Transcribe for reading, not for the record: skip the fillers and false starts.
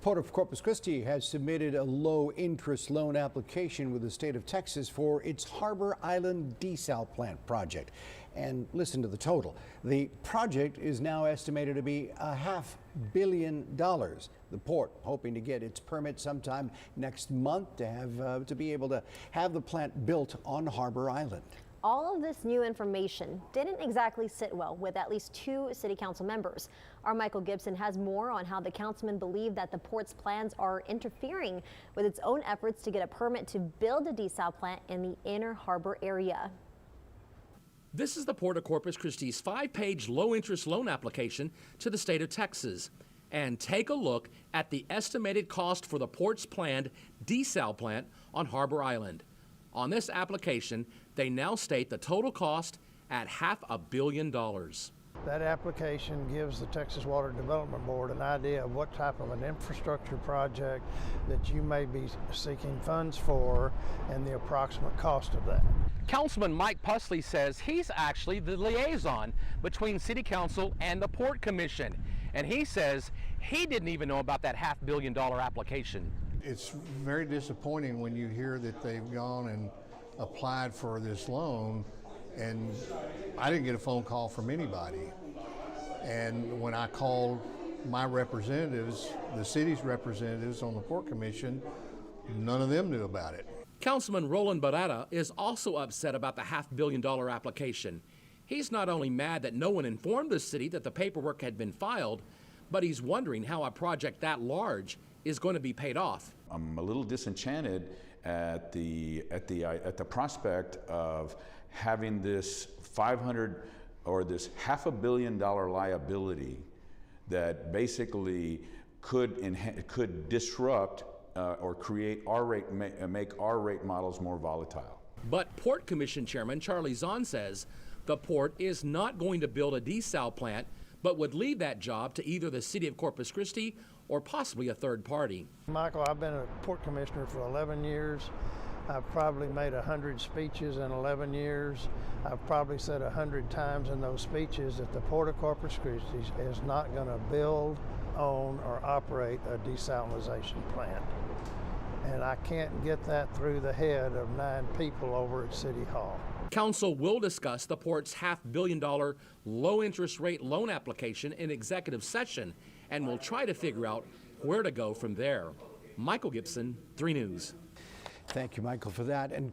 Port of Corpus Christi has submitted a low-interest loan application with the state of Texas for its Harbor Island desal plant project. And listen to the total. The project is now estimated to be $500 million. The port hoping to get its permit sometime next month to be able to have the plant built on Harbor Island. All of this new information didn't exactly sit well with at least 2 city council members. Our Michael Gibson has more on how the councilmen believe that the port's plans are interfering with its own efforts to get a permit to build a desal plant in the inner harbor area. This is the Port of Corpus Christi's 5-page low-interest loan application to the state of Texas. And take a look at the estimated cost for the port's planned desal plant on Harbor Island. On this application, they now state the total cost at $500 million. That application gives the Texas Water Development Board an idea of what type of an infrastructure project that you may be seeking funds for and the approximate cost of that. Councilman Mike PUSLEY says he's actually the liaison between City Council and the Port Commission. And he says he didn't even know about that $500 million application. It's very disappointing when you hear that they've gone and applied for this loan, and I didn't get a phone call from anybody. And when I called my representatives, the city's representatives on the Port Commission, none of them knew about it. Councilman ROLAND BARRERA is also upset about the $500 million application. He's not only mad that no one informed the city that the paperwork had been filed, but he's wondering how a project that large is going to be paid off. I'm a little disenchanted at the prospect of having this $500 million liability that basically could disrupt or create make R-rate models more volatile. But Port Commission Chairman Charlie Zahn says the port is not going to build a desal plant, but would leave that job to either the city of Corpus Christi or possibly a third party. Michael, I've been a port commissioner for 11 years. I've probably made 100 speeches in 11 years. I've probably said 100 times in those speeches that the Port of Corpus Christi is not going to build, own, or operate a desalination plant. And I can't get that through the head of 9 people over at City Hall. Council will discuss the port's $500 million low-interest rate loan application in executive session and will try to figure out where to go from there. Michael Gibson, 3 News. Thank you, Michael, for that. And